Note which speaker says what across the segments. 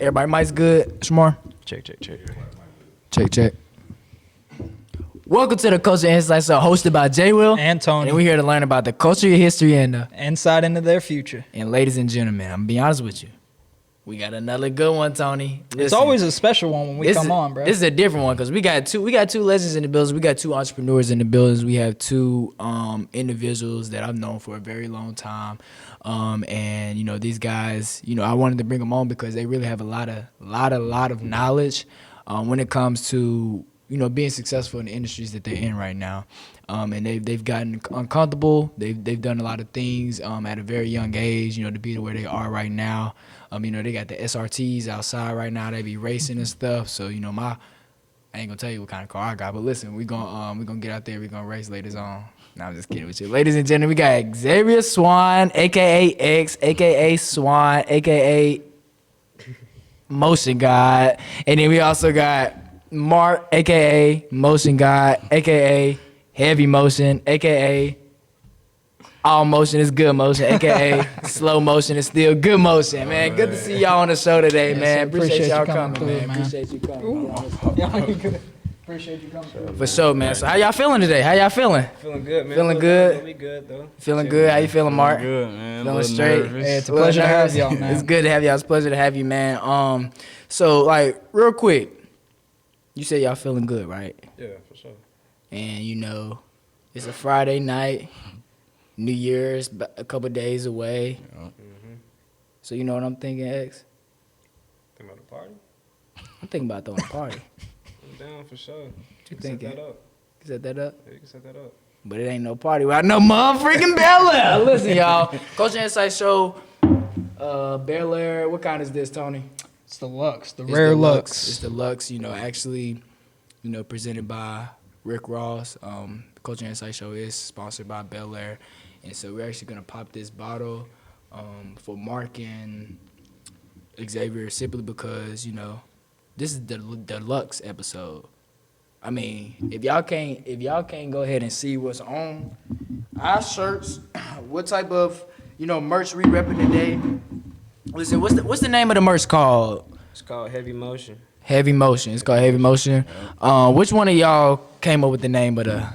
Speaker 1: Everybody mic's good. Shamar?
Speaker 2: Check.
Speaker 1: Check. Welcome to the Culture Insights Show, hosted by J. Will
Speaker 3: and Tony.
Speaker 1: And we're here to learn about the culture, history, and
Speaker 3: insight into their future.
Speaker 1: And ladies and gentlemen, I'm gonna be honest with you. We got another good one, Tony. Listen,
Speaker 3: it's always a special one when we come on, bro.
Speaker 1: This is a different one because we got two legends in the buildings. We got two entrepreneurs in the buildings. We have two individuals that I've known for a very long time. And you know, these guys, you know, I wanted to bring them on because they really have a lot of knowledge when it comes to, you know, being successful in the industries that they're in right now. And they've gotten uncomfortable. They've done a lot of things at a very young age, you know, to be to where they are right now. You know, they got the SRTs outside right now. They be racing and stuff. So, you know, I ain't gonna tell you what kind of car I got, but listen, we gonna get out there. We gonna race later on. No, I'm just kidding with you. Ladies and gentlemen, we got Xavier Swann, aka X, aka Swann, aka Motion God, and then we also got Mark, aka Motion God, aka Heavy Motion, aka All Motion is Good Motion, aka Slow Motion is Still Good Motion, man. Good to see y'all on the show today, man. Appreciate y'all coming, man. Appreciate you coming.
Speaker 3: Appreciate you coming.
Speaker 1: For sure, man. So how y'all feeling today? How y'all feeling?
Speaker 2: Feeling good, man.
Speaker 1: Feeling good?
Speaker 2: We good, though.
Speaker 1: Feeling good? How you feeling, Mark?
Speaker 4: Good, man.
Speaker 1: Feeling straight?
Speaker 3: Hey, it's a pleasure to have y'all, man.
Speaker 1: It's good to have y'all. It's a pleasure to have you, man. So, like, real quick, you say y'all feeling good, right?
Speaker 2: Yeah, for sure.
Speaker 1: And, you know, it's a Friday night. New Year's a couple days away.
Speaker 4: Yeah.
Speaker 2: Mm-hmm.
Speaker 1: So, you know what I'm thinking, X?
Speaker 2: Think about the party?
Speaker 1: I'm thinking about throwing a party.
Speaker 2: I'm down for sure.
Speaker 1: What you
Speaker 2: Set
Speaker 1: thinking?
Speaker 2: that up.
Speaker 1: You set that up?
Speaker 2: Yeah, you can set that up.
Speaker 1: But it ain't no party without no motherfucking Bel Air. Listen, y'all. Culture Insight Show, Bel Air. What kind is this, Tony?
Speaker 3: It's the Lux, the
Speaker 1: It's
Speaker 3: rare
Speaker 1: the
Speaker 3: Lux.
Speaker 1: It's the Lux, you know, actually, you know, presented by Rick Ross. The Culture Insight Show is sponsored by Bel Air. And so we're actually going to pop this bottle for Mark and Xavier simply because, you know, this is the deluxe episode. I mean, if y'all can't go ahead and see what's on our shirts, what type of, you know, merch we repping today. Listen, what's the name of the merch called?
Speaker 2: It's called Heavy Motion.
Speaker 1: Heavy Motion. It's called Heavy Motion. Which one of y'all came up with the name of the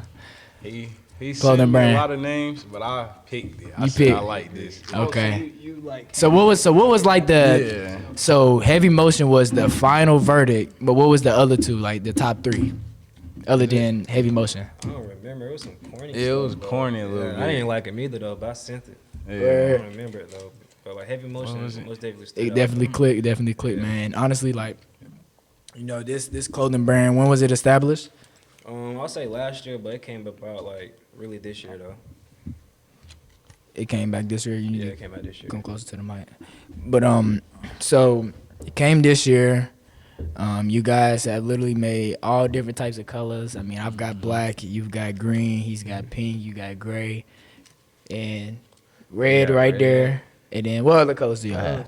Speaker 4: He
Speaker 1: clothing
Speaker 4: sent me
Speaker 1: brand?
Speaker 4: a lot of names, but I picked it. I said
Speaker 1: picked.
Speaker 4: I like this.
Speaker 1: Okay.
Speaker 3: You like
Speaker 1: So what was like the
Speaker 4: Yeah.
Speaker 1: So Heavy Motion was the final verdict, but what was the other two, like the top three, other than Heavy Motion?
Speaker 2: I don't remember. It was some corny
Speaker 4: It was
Speaker 2: stuff,
Speaker 4: corny a
Speaker 2: though.
Speaker 4: little
Speaker 2: Yeah,
Speaker 4: bit.
Speaker 2: I didn't like it either, though, but I sent it.
Speaker 4: Yeah.
Speaker 2: I don't remember it, though. But, like, Heavy Motion
Speaker 4: was
Speaker 2: most
Speaker 4: it?
Speaker 2: definitely stood
Speaker 1: It
Speaker 2: out.
Speaker 1: definitely clicked, man. Honestly, like, you know, this clothing brand, when was it established?
Speaker 2: I'll say last year, but it came about, like, really this year, though.
Speaker 1: It came back this year. You need
Speaker 2: Yeah,
Speaker 1: to
Speaker 2: it came out this year.
Speaker 1: come closer to the mic. But so it came this year. You guys have literally made all different types of colors. I mean, I've got black, you've got green, he's got pink, you got gray, and red
Speaker 2: Yeah,
Speaker 1: right
Speaker 2: red.
Speaker 1: there. And then what other colors do y'all have?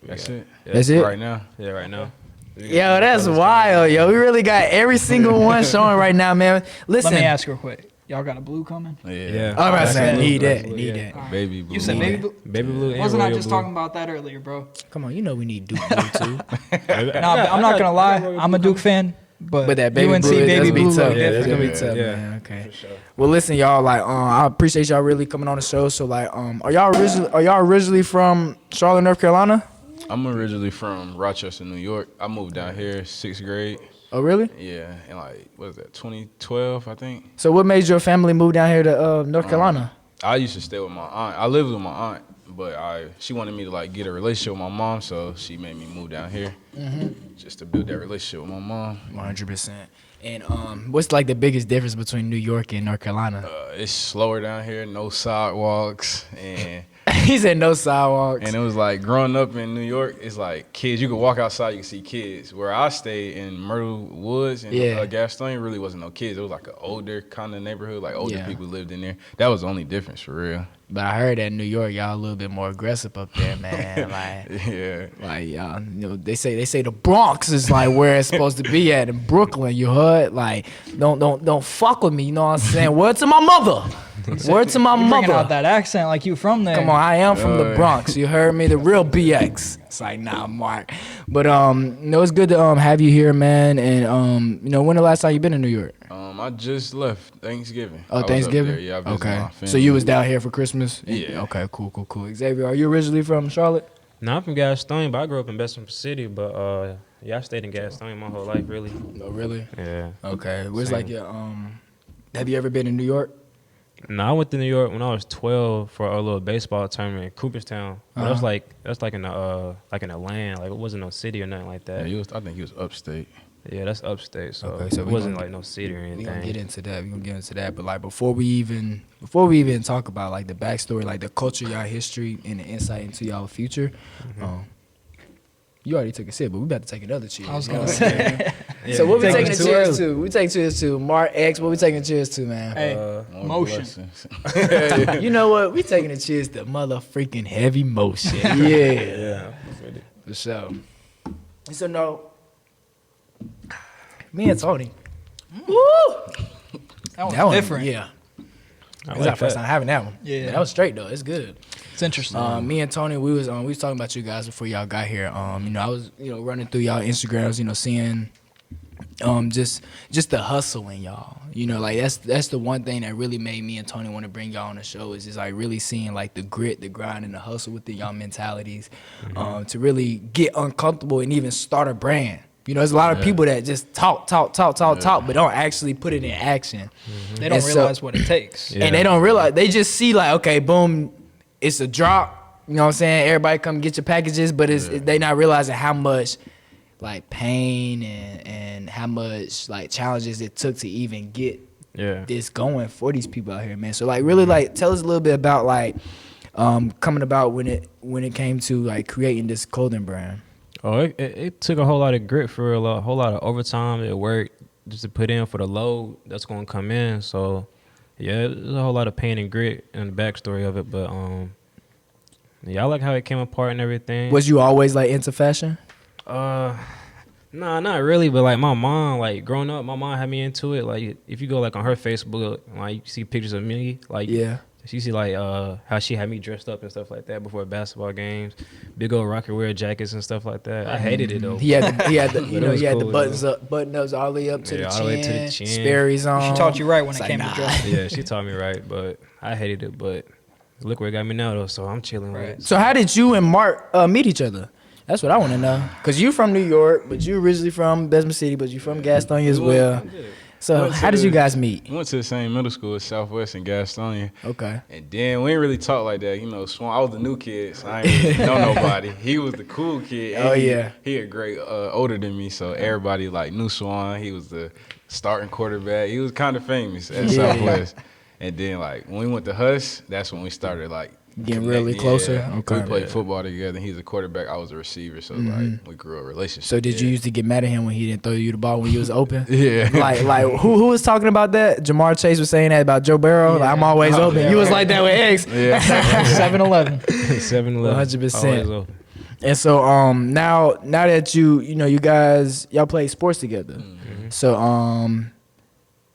Speaker 4: That's it.
Speaker 2: Yeah,
Speaker 1: That's it?
Speaker 4: Right now.
Speaker 2: Yeah, right now. We got
Speaker 1: Yo,
Speaker 2: some
Speaker 1: that's
Speaker 2: colors
Speaker 1: wild, yo. We really got every single one showing right now, man. Listen.
Speaker 3: Let me ask real quick. Y'all got a blue coming?
Speaker 4: Yeah.
Speaker 1: All right,
Speaker 2: That's
Speaker 1: son.
Speaker 2: blue,
Speaker 1: Need
Speaker 2: that's
Speaker 1: that.
Speaker 2: blue,
Speaker 1: Need
Speaker 2: yeah.
Speaker 1: that.
Speaker 4: Baby blue.
Speaker 3: You said baby blue?
Speaker 2: Baby blue and
Speaker 3: Wasn't I
Speaker 2: royal
Speaker 3: just
Speaker 2: blue.
Speaker 3: talking about that earlier, bro?
Speaker 1: Come on, you know we need Duke Blue too.
Speaker 3: No, I'm not gonna lie. I'm a Duke fan, but
Speaker 1: That baby
Speaker 3: UNC
Speaker 1: blue,
Speaker 3: baby
Speaker 1: that's
Speaker 3: blue.
Speaker 1: be tough.
Speaker 3: look
Speaker 1: Yeah, that's
Speaker 3: different.
Speaker 1: gonna be tough,
Speaker 2: Yeah.
Speaker 1: man. Okay.
Speaker 2: For sure.
Speaker 1: Well, listen, y'all. Like, I appreciate y'all really coming on the show. So, like, are y'all originally from Charlotte, North Carolina?
Speaker 4: I'm originally from Rochester, New York. I moved down here 6th grade.
Speaker 1: Oh, really?
Speaker 4: Yeah, and like, what is that, 2012, I think?
Speaker 1: So, what made your family move down here to North Carolina?
Speaker 4: I used to stay with my aunt. I lived with my aunt, but she wanted me to like get a relationship with my mom, so she made me move down here just to build that relationship with my mom.
Speaker 1: 100%. And what's like the biggest difference between New York and North Carolina?
Speaker 4: It's slower down here, no sidewalks, and
Speaker 1: He said no sidewalks.
Speaker 4: it was like growing up in New York, it's like kids. You could walk outside, you could see kids. Where I stayed in Myrtle Woods and Gastonia, really wasn't no kids. It was like an older kind of neighborhood, like older people lived in there. That was the only difference for real.
Speaker 1: But I heard that in New York, y'all a little bit more aggressive up there, man. Like,
Speaker 4: Yeah.
Speaker 1: like y'all, you know, they say the Bronx is like where it's supposed to be at in Brooklyn. You heard? Like, don't fuck with me. You know what I'm saying? Word to my mother. Word to my
Speaker 3: You bringing
Speaker 1: mother.
Speaker 3: out that accent like you from there.
Speaker 1: Come on, I am from the Bronx. You heard me, the real BX. It's like, nah, Mark. But it's good to have you here, man. And when the last time you been in New York?
Speaker 4: I just left Thanksgiving.
Speaker 1: Oh, Thanksgiving?
Speaker 4: Yeah, I visited
Speaker 1: okay.
Speaker 4: my family.
Speaker 1: So you was down here for Christmas?
Speaker 4: Yeah.
Speaker 1: Okay, cool. Xavier, are you originally from Charlotte?
Speaker 2: No, I'm from Gastonia, but I grew up in Bessemer City. But I stayed in Gastonia my whole life, really.
Speaker 1: Oh, really?
Speaker 2: Yeah.
Speaker 1: Okay. Where's
Speaker 2: Same.
Speaker 1: like your have you ever been in New York?
Speaker 2: No, I went to New York when I was 12 for a little baseball tournament in Cooperstown. But that's like in the land. Like it wasn't no city or nothing like that.
Speaker 4: Yeah, I think he was upstate.
Speaker 2: Yeah, that's upstate. So,
Speaker 1: Okay, so
Speaker 2: it
Speaker 1: we
Speaker 2: wasn't
Speaker 1: gonna
Speaker 2: like no city or anything.
Speaker 1: We're gonna get into that. But like before we even talk about like the backstory, like the culture, y'all history, and the insight into y'all future, you already took a sip, but we about to take another cheers.
Speaker 3: I was gonna say.
Speaker 1: So what we taking a
Speaker 3: Too
Speaker 1: cheers
Speaker 3: early.
Speaker 1: to? We take cheers to Mark X. What we taking a cheers to, man?
Speaker 3: Hey,
Speaker 4: More
Speaker 3: motion.
Speaker 4: blessings.
Speaker 1: You know what? We taking a cheers to motherfreaking heavy motion. Yeah,
Speaker 2: Yeah.
Speaker 1: for sure. So no, me and Tony. Woo!
Speaker 3: That was
Speaker 1: That one,
Speaker 3: different.
Speaker 1: yeah.
Speaker 2: I
Speaker 1: It's
Speaker 2: like
Speaker 1: our first
Speaker 2: that.
Speaker 1: time having that one.
Speaker 3: Yeah.
Speaker 1: But that was straight though. It's good.
Speaker 3: It's interesting.
Speaker 1: Me and Tony, we was talking about you guys before y'all got here. I was running through y'all Instagrams, seeing just the hustle in y'all. Like that's the one thing that really made me and Tony want to bring y'all on the show is just like really seeing like the grit, the grind, and the hustle within y'all mentalities, to really get uncomfortable and even start a brand. There's a lot of people that just talk, but don't actually put it in action.
Speaker 3: They don't
Speaker 1: and
Speaker 3: realize what it takes.
Speaker 2: Yeah.
Speaker 1: And they don't realize, they just see like, okay, boom, it's a drop. You know what I'm saying? Everybody come get your packages, but they not realizing how much like pain and how much like challenges it took to even get this going for these people out here, man. So like really like tell us a little bit about like coming about when it came to like creating this clothing brand.
Speaker 2: Oh, it took a whole lot of grit for real, a whole lot of overtime at work just to put in for the load that's gonna come in. So yeah, there's a whole lot of pain and grit in the backstory of it. But I like how it came apart and everything.
Speaker 1: Was you always like into fashion?
Speaker 2: Nah, not really. But like my mom, like growing up, my mom had me into it. Like if you go like on her Facebook, like you see pictures of me, like
Speaker 1: Yeah.
Speaker 2: she see like how she had me dressed up and stuff like that before basketball games, big old rocket wear jackets and stuff like that. I hated it though.
Speaker 1: He had the
Speaker 2: But it was
Speaker 1: he had
Speaker 2: cool,
Speaker 1: the button ups all the way up to the
Speaker 2: all
Speaker 1: chin,
Speaker 2: the way to the chin.
Speaker 1: Sperry's on.
Speaker 3: She taught you right when
Speaker 1: It's
Speaker 3: it
Speaker 1: like,
Speaker 3: came
Speaker 1: nah.
Speaker 3: to dress.
Speaker 2: Yeah, she taught me right, but I hated it. But look where it got me now though, so I'm chilling with it.
Speaker 1: So how did you and Mark meet each other? That's what I want to know. Cause you from New York, but you originally from Bessemer City, but you from Gastonia as well. So how did you guys meet?
Speaker 4: We went to the same middle school at Southwest in Gastonia.
Speaker 1: Okay.
Speaker 4: And then we ain't really talk like that. Swan, I was the new kid, so I ain't really know nobody. He was the cool kid. And
Speaker 1: Oh, yeah.
Speaker 4: He a great older than me, so everybody like knew Swan. He was the starting quarterback. He was kind of famous at Southwest. And then like when we went to Huss, that's when we started like
Speaker 1: Getting really
Speaker 4: connecting.
Speaker 1: closer?
Speaker 4: Yeah.
Speaker 1: Okay.
Speaker 4: We played football together. He's a quarterback. I was a receiver, so like we grew a relationship.
Speaker 1: So did you used to get mad at him when he didn't throw you the ball when you was open?
Speaker 4: Yeah.
Speaker 1: Like who was talking about that? Jamar Chase was saying that about Joe Burrow. Like, I'm always open.
Speaker 3: yeah,
Speaker 1: You was
Speaker 3: right.
Speaker 1: like that with X.
Speaker 4: Yeah.
Speaker 3: 7-Eleven.
Speaker 2: 7-Eleven.
Speaker 1: 100%. And so now that you guys y'all play sports together. So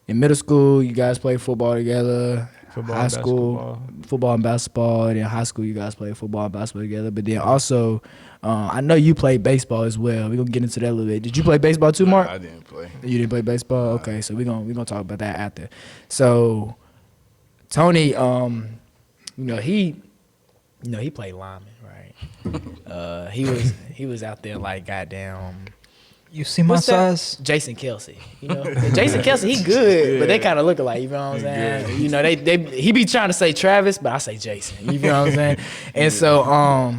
Speaker 1: in middle school you guys play football together.
Speaker 2: Football,
Speaker 1: high school, football and basketball. And then high school you guys play football and basketball together. But then also I know you played baseball as well. We're gonna get into that a little bit. Did you play baseball too, Mark?
Speaker 4: I didn't play.
Speaker 1: You didn't play baseball? Okay, so we're gonna talk about that after. So Tony, he played lineman, right? He was out there like goddamn.
Speaker 3: You see my
Speaker 1: What's that?
Speaker 3: size?
Speaker 1: Jason Kelsey, Jason Kelsey, he good, but they kind of look alike. You know what I'm saying? He be trying to say Travis, but I say Jason. You know what I'm saying? And so,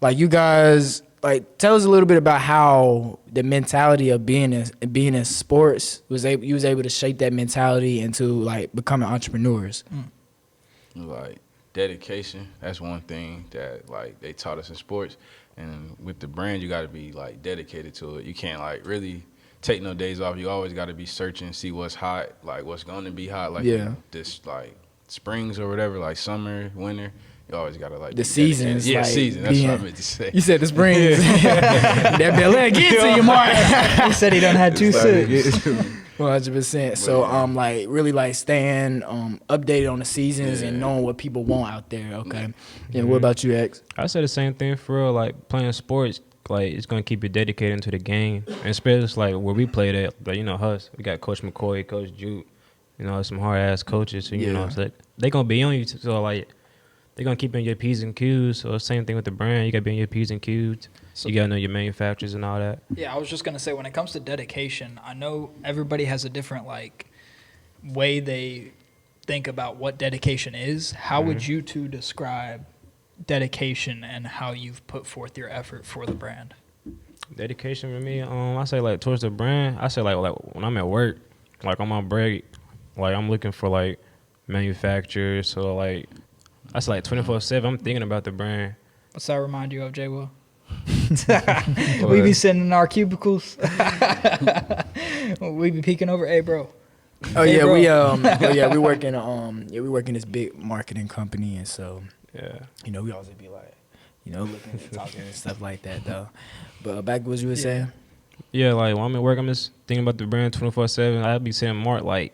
Speaker 1: like you guys, like tell us a little bit about how the mentality of being in sports you was able to shape that mentality into like becoming entrepreneurs.
Speaker 4: Like dedication, that's one thing that like they taught us in sports. And with the brand, you got to be like dedicated to it. You can't like really take no days off. You always got to be searching, see what's hot, like what's going to be hot, like this like springs or whatever, like summer, winter. You always got to like
Speaker 1: The seasons,
Speaker 4: Yeah,
Speaker 1: like,
Speaker 4: season. That's what I meant to say.
Speaker 1: You said the springs. That Bel Air get to you, Mark.
Speaker 3: He said he done had two sips.
Speaker 1: 100%. So like really like staying updated on the seasons and knowing what people want out there. Okay. Yeah. What about you, X?
Speaker 2: I say the same thing for real. Like playing sports, like it's gonna keep you dedicated to the game, and especially like where we played at. Like us, we got Coach McCoy, Coach Jude. Some hard ass coaches. So, so they gonna be on you. So like they gonna keep in your P's and Q's. So same thing with the brand. You gotta be in your P's and Q's. So you gotta know your manufacturers and all that.
Speaker 3: Yeah, I was just gonna say when it comes to dedication, I know everybody has a different like way they think about what dedication is. How would you two describe dedication and how you've put forth your effort for the brand?
Speaker 2: Dedication for me, I say like towards the brand. I say like when I'm at work, like on my break, like I'm looking for like manufacturers. So like I say like 24/7. I'm thinking about the brand.
Speaker 3: What's that remind you of, J. Will? We be sitting in our cubicles. We be peeking over. Hey, bro.
Speaker 1: Oh
Speaker 3: hey,
Speaker 1: yeah,
Speaker 3: bro.
Speaker 1: we work in this big marketing company, and so we always be like, looking and talking and stuff like that though. But back to what you were saying.
Speaker 2: Yeah, like when I'm at work, I'm just thinking about the brand 24/7. I'll be sending Mark like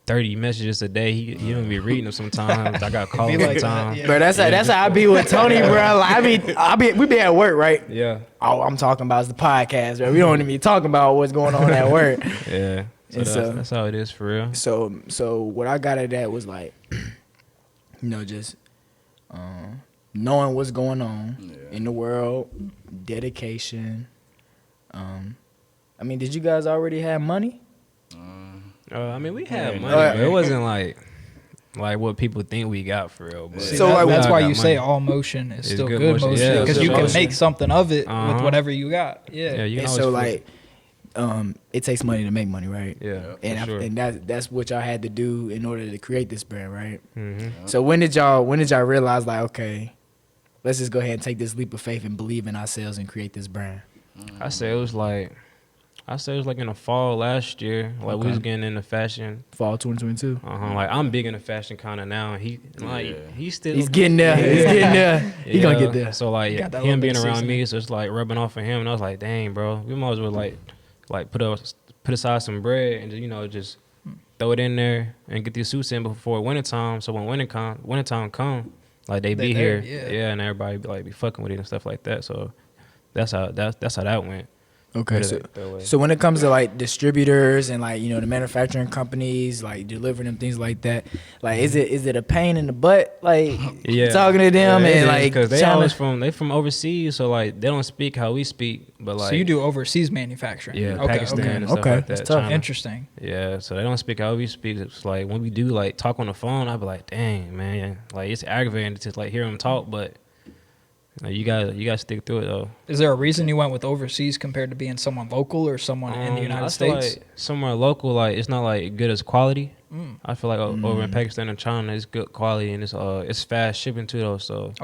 Speaker 2: 30 messages a day. He don't be reading them sometimes. I got calls sometimes.
Speaker 1: Bro, that's how I be with Tony, bro. Like, we be at work, right?
Speaker 2: Yeah.
Speaker 1: All I'm talking about is the podcast, bro. We don't even be talking about what's going on at work.
Speaker 2: Yeah. So that's how it is for real.
Speaker 1: So what I got at that was like, just knowing what's going on in the world, dedication. I mean, did you guys already have money?
Speaker 2: I mean, we had money, but it wasn't like what people think we got for real. But
Speaker 3: See, that's why you say all motion is still good motion, because you can make something of it with whatever you got. Yeah.
Speaker 2: You
Speaker 1: and so like, it takes money to make money, right?
Speaker 2: Yeah.
Speaker 1: And that's what y'all had to do in order to create this brand, right?
Speaker 2: Mm-hmm.
Speaker 1: So when did y'all realize like, okay, let's just go ahead and take this leap of faith and believe in ourselves and create this brand?
Speaker 2: I say it was like in the fall last year. Like we was getting into fashion.
Speaker 1: Fall 2022.
Speaker 2: Like I'm big into fashion kind of now. He's
Speaker 1: getting there. He's getting there. He gonna get there.
Speaker 2: So like him being around me, so it's like rubbing off of him, and I was like, dang, bro, we might as well like put aside some bread and just throw it in there and get these suits in before wintertime. So when wintertime come, like they be here, and everybody be fucking with it and stuff like that. So that's how that went.
Speaker 1: Okay, so when it comes to like distributors and like the manufacturing companies like delivering them things like that, like is it a pain in the butt like talking to them and like
Speaker 2: because they from overseas, so like they don't speak how we speak, but like
Speaker 3: so you do overseas manufacturing,
Speaker 2: Pakistan and stuff like that.
Speaker 3: That's tough. Interesting.
Speaker 2: Yeah, so they don't speak how we speak. It's like when we do like talk on the phone, I be like, dang man, like it's aggravating to like hear them talk, but. You gotta stick through it though.
Speaker 3: Is there a reason you went with overseas compared to being someone local or someone in the United States?
Speaker 2: Like somewhere local, like it's not like good as quality. I feel like over in Pakistan and China, it's good quality and it's fast shipping too though. So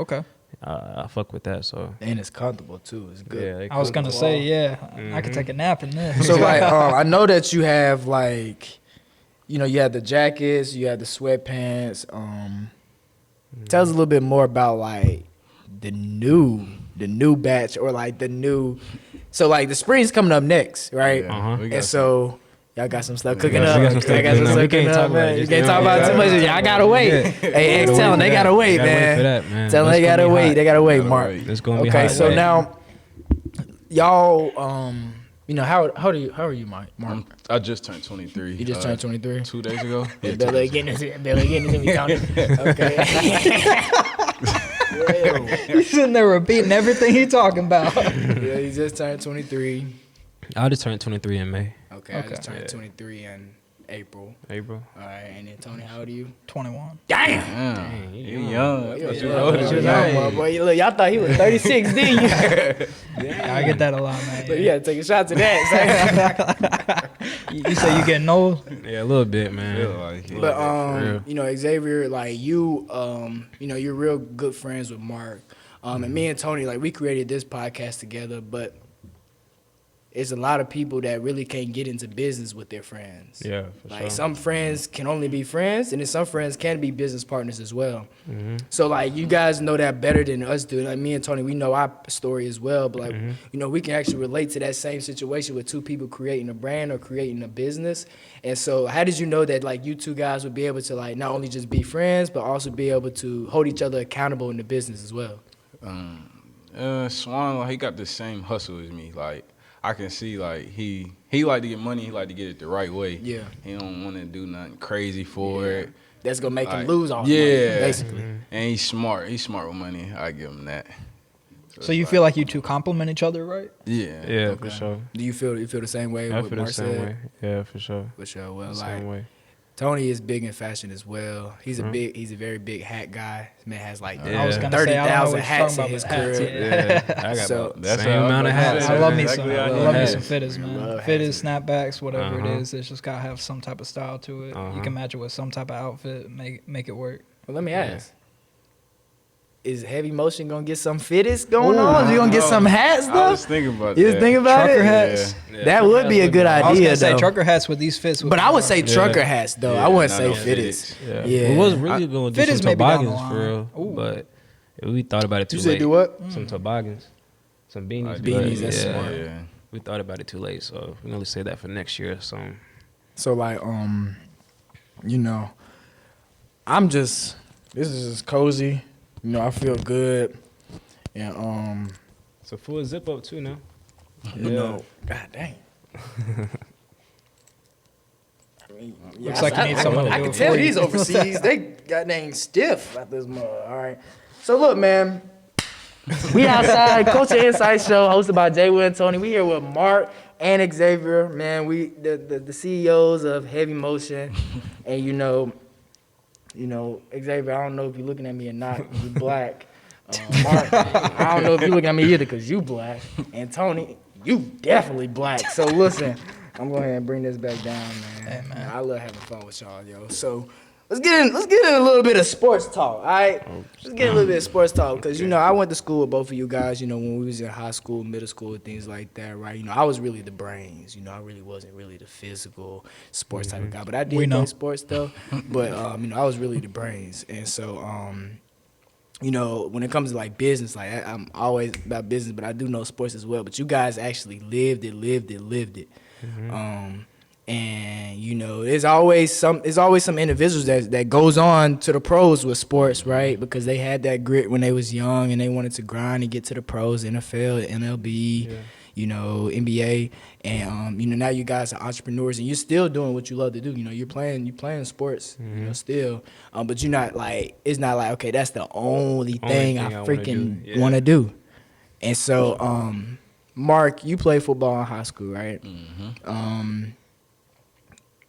Speaker 2: I fuck with that. So
Speaker 1: and it's comfortable too. It's good.
Speaker 2: Yeah,
Speaker 3: I was gonna say I could take a nap in this.
Speaker 1: So like I know that you have like, you have the jackets, you have the sweatpants. Tell us a little bit more about like. The new batch or like the new, so like the spring's coming up next, right? And so y'all got some stuff cooking up. You can't talk about it too much. Y'all gotta wait. Hey, X, tell them they gotta wait, man. Tell them they gotta wait. They gotta wait, Mark.
Speaker 2: It's gonna be
Speaker 1: okay.
Speaker 2: hot.
Speaker 1: So now, y'all, how are you, Mark?
Speaker 4: I just turned 23.
Speaker 1: You just turned 23
Speaker 4: 2 days ago.
Speaker 1: Barely getting to me counting. Okay.
Speaker 3: He's sitting there repeating everything he's talking about.
Speaker 1: Yeah, he just turned 23.
Speaker 2: I just turned 23 in May.
Speaker 1: Okay. I just turned 23 in April.
Speaker 2: All
Speaker 1: right, and then Tony, how old are you?
Speaker 3: 21.
Speaker 1: Damn,
Speaker 4: you young.
Speaker 1: Boy, look, y'all thought he was 36, didn't you?
Speaker 3: Yeah, I get that a lot, man.
Speaker 1: But you gotta take a shot to that.
Speaker 3: You say you getting old?
Speaker 2: Yeah, a little bit, man.
Speaker 1: But Xavier, like you, you're real good friends with Mark. And me and Tony, like we created this podcast together, but it's a lot of people that really can't get into business with their friends.
Speaker 2: Yeah, for
Speaker 1: Like
Speaker 2: sure.
Speaker 1: some friends can only be friends, and then some friends can be business partners as well. So like you guys know that better than us do. Like me and Tony, we know our story as well, but like you know, we can actually relate to that same situation with two people creating a brand or creating a business. And so how did you know that like you two guys would be able to like not only just be friends, but also be able to hold each other accountable in the business as well?
Speaker 4: Swan, like, he got the same hustle as me. Like, I can see, like, he like to get money. He like to get it the right way.
Speaker 1: Yeah.
Speaker 4: He don't want to do nothing crazy for it.
Speaker 1: That's gonna make him
Speaker 4: Like,
Speaker 1: lose all the money,
Speaker 4: yeah.
Speaker 1: basically.
Speaker 4: And he's smart. He's smart with money. I give him that.
Speaker 3: So you feel like you two complement each other, right?
Speaker 4: Yeah.
Speaker 2: Yeah, for sure.
Speaker 1: Do you feel the same way?
Speaker 2: I
Speaker 1: with
Speaker 2: feel
Speaker 1: Mark
Speaker 2: the same
Speaker 1: said?
Speaker 2: way. Yeah, for sure.
Speaker 1: For sure. Well,
Speaker 2: The
Speaker 1: like
Speaker 2: same way.
Speaker 1: Tony is big in fashion as well. He's a very big hat guy. This man has like
Speaker 2: Yeah.
Speaker 3: I was gonna say I don't know what
Speaker 1: 30,000
Speaker 3: you're
Speaker 1: hats
Speaker 3: talking
Speaker 1: in
Speaker 3: about
Speaker 1: his
Speaker 3: with hats.
Speaker 1: crib.
Speaker 3: Yeah.
Speaker 2: Yeah, I got
Speaker 1: So-
Speaker 2: about the
Speaker 4: That's
Speaker 2: same
Speaker 4: how
Speaker 2: amount of hats.
Speaker 3: I love me
Speaker 4: Exactly
Speaker 3: some.
Speaker 4: how
Speaker 3: I
Speaker 4: he
Speaker 3: love me
Speaker 4: has.
Speaker 3: some fitters, man.
Speaker 1: Love
Speaker 3: Fitters, snapbacks, whatever it
Speaker 2: Uh-huh.
Speaker 3: is. It's just gotta have some type of style to it. You
Speaker 2: Uh-huh.
Speaker 3: can match it with some type of outfit, make it work.
Speaker 1: Well, let me ask. Is Heavy Motion gonna get some fitteds going on? Is you gonna get some hats
Speaker 4: I
Speaker 1: though?
Speaker 4: was thinking about
Speaker 1: You
Speaker 4: that.
Speaker 1: was thinking about
Speaker 3: Trucker
Speaker 1: it?
Speaker 3: hats.
Speaker 2: Yeah,
Speaker 1: That
Speaker 2: trucker
Speaker 1: would
Speaker 2: hats
Speaker 1: be a
Speaker 2: look
Speaker 1: good
Speaker 2: nice.
Speaker 3: I was
Speaker 1: idea
Speaker 3: gonna say
Speaker 1: though.
Speaker 3: trucker hats with these fits.
Speaker 1: But I would say trucker hats though. I wouldn't
Speaker 4: not
Speaker 1: say
Speaker 4: no
Speaker 1: fitteds.
Speaker 2: Yeah.
Speaker 1: Yeah.
Speaker 2: We was really going to do
Speaker 3: Fitteds
Speaker 2: some
Speaker 3: maybe down the
Speaker 2: toboggans for
Speaker 3: line.
Speaker 2: real,
Speaker 3: Ooh.
Speaker 2: but we thought about it too
Speaker 1: You
Speaker 2: late.
Speaker 1: said do what?
Speaker 2: Some toboggans, some beanies.
Speaker 4: Like
Speaker 2: but
Speaker 1: beanies, that's
Speaker 2: yeah,
Speaker 1: smart.
Speaker 4: Yeah.
Speaker 2: we thought about it too late, so we're gonna say that for next year or something.
Speaker 1: So like you know, this is just cozy. You know, I feel good. And
Speaker 2: So full zip up too now.
Speaker 1: you know, god dang. I mean,
Speaker 3: Looks like you need someone to
Speaker 1: I
Speaker 3: do
Speaker 1: can
Speaker 3: it
Speaker 1: tell
Speaker 3: for you.
Speaker 1: these overseas, they got dang stiff at this mug. All right. So look, man. We outside Culture Insight Show hosted by Jay Will and Tony. We here with Mark and Xavier. Man, we the CEOs of Heavy Motion. And you know, Xavier, I don't know if you're looking at me or not. You black. Mark, I don't know if you're looking at me either because you black. And Tony, you definitely black. So listen, I'm going ahead and bring this back down, man.
Speaker 3: Hey, man.
Speaker 1: I love having fun with y'all, yo. So let's get in a little bit of sports talk, all right? Let's get in a little bit of sports talk because, you know, I went to school with both of you guys, you know, when we was in high school, middle school, things like that, right? You know, I was really the brains. You know, I really wasn't really the physical sports type of guy. But I did
Speaker 3: We know.
Speaker 1: play sports, though. But, you know, I was really the brains. And so, you know, when it comes to like business, like I'm always about business, but I do know sports as well. But you guys actually lived it. And you know, there's always some individuals that goes on to the pros with sports, right? Because they had that grit when they was young and they wanted to grind and get to the pros, NFL, MLB, you know, NBA, and you know, now you guys are entrepreneurs and you're still doing what you love to do. You know, you're playing sports, you know, still, but you're not like, it's not like, okay, that's the only thing I
Speaker 2: wanna
Speaker 1: freaking
Speaker 2: do. Yeah.
Speaker 1: want to do. And so, Mark, you played football in high school, right?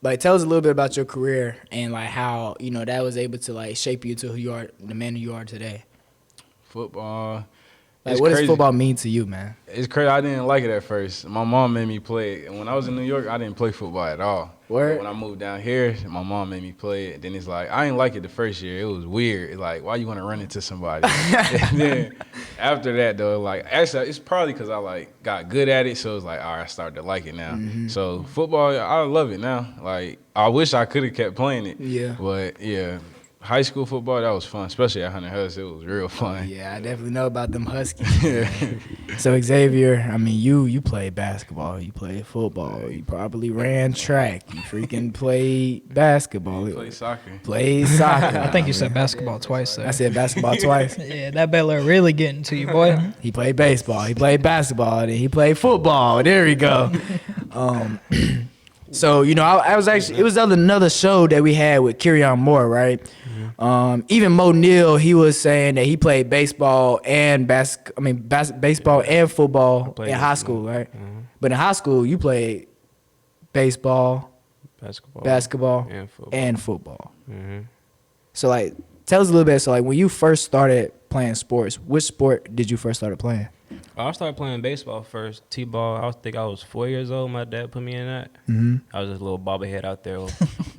Speaker 1: Like, tell us a little bit about your career and like how, you know, that was able to like shape you to who you are, the man who you are today.
Speaker 4: Football.
Speaker 1: Like,
Speaker 4: It's
Speaker 1: what
Speaker 4: crazy.
Speaker 1: does football mean to you, man?
Speaker 4: It's crazy. I didn't like it at first. My mom made me play it. And when I was in New York, I didn't play football at all.
Speaker 1: Word?
Speaker 4: But when I moved down here, my mom made me play it. Then it's like, I didn't like it the first year. It was weird. It's like, why you want to run into somebody? And then after that, though, like, actually, it's probably because I, like, got good at it. So it's like, all right, I started to like it now. So football, I love it now. Like, I wish I could have kept playing it.
Speaker 1: Yeah.
Speaker 4: But, yeah, high school football, that was fun, especially at Hunter Hus. It was real fun.
Speaker 1: Yeah, I definitely know about them Huskies. Man. So Xavier, I mean, you played basketball, you played football, you probably ran track, you freaking played basketball,
Speaker 4: Play soccer.
Speaker 1: played soccer.
Speaker 3: I think you said basketball twice there.
Speaker 1: I said basketball twice.
Speaker 3: Yeah, that Baylor really getting to you, boy.
Speaker 1: He played baseball, he played basketball, then he played football. There we go. So, you know, it was another show that we had with Kerryon Moore, right? Even Mo Neal, he was saying that he played baseball and baseball and football
Speaker 2: played
Speaker 1: in high
Speaker 2: it,
Speaker 1: school, right? But in high school, you played baseball, basketball,
Speaker 2: and football.
Speaker 1: So, like, tell us a little bit. So, like, when you first started playing sports, which sport did you first start playing?
Speaker 2: I started playing baseball first, T-ball. I think I was 4 years old. My dad put me in that. I was just a little bobblehead out there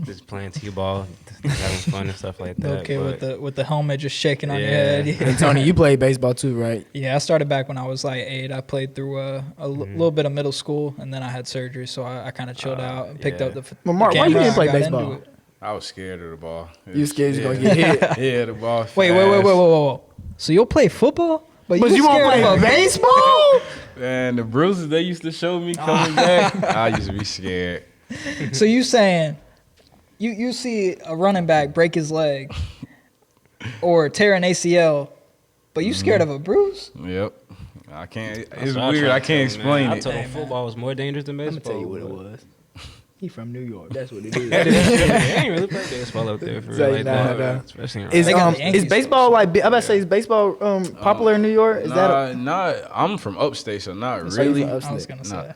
Speaker 2: just playing t-ball, having fun and stuff like that.
Speaker 3: Okay,
Speaker 2: but
Speaker 3: with the helmet just shaking on your
Speaker 2: Yeah.
Speaker 3: head.
Speaker 1: And Tony, you played baseball too, right?
Speaker 3: Yeah, I started back when I was like 8. I played through little bit of middle school, and then I had surgery, so I kind of chilled out and picked
Speaker 2: yeah.
Speaker 3: up the
Speaker 1: Well, Mark, why you
Speaker 3: camera.
Speaker 1: didn't play
Speaker 3: I got into
Speaker 1: baseball?
Speaker 3: it.
Speaker 4: I was scared of the ball.
Speaker 1: You scared you was gonna get hit?
Speaker 4: Yeah, the ball.
Speaker 3: Wait. So you'll play football, but
Speaker 1: You won't
Speaker 3: scared
Speaker 1: play
Speaker 3: of
Speaker 1: baseball?
Speaker 4: Man, the bruises they used to show me coming back, I used to be scared.
Speaker 3: So you saying you see a running back break his leg or tear an ACL, but you scared of a bruise?
Speaker 4: Yep. I can't.
Speaker 2: That's
Speaker 4: It's
Speaker 2: what I
Speaker 4: weird.
Speaker 2: tried
Speaker 4: I
Speaker 2: to
Speaker 4: can't
Speaker 2: tell him, man.
Speaker 4: explain
Speaker 2: I
Speaker 4: it.
Speaker 2: told him football was more dangerous than
Speaker 1: I'm
Speaker 2: baseball.
Speaker 1: gonna tell you what it was. He from New York. That's what it is.
Speaker 2: They ain't really play baseball up there for
Speaker 1: Say,
Speaker 2: real like
Speaker 1: nah,
Speaker 2: that.
Speaker 1: nah.
Speaker 2: Especially
Speaker 1: Is
Speaker 3: They got the
Speaker 1: is
Speaker 3: Yankees
Speaker 1: baseball like? I'm about to say, is baseball popular in New York? Is that?
Speaker 4: Not. I'm from upstate, so not
Speaker 1: So you
Speaker 4: really.
Speaker 1: from
Speaker 3: I was
Speaker 1: upstate?
Speaker 3: gonna
Speaker 4: Not-
Speaker 3: say.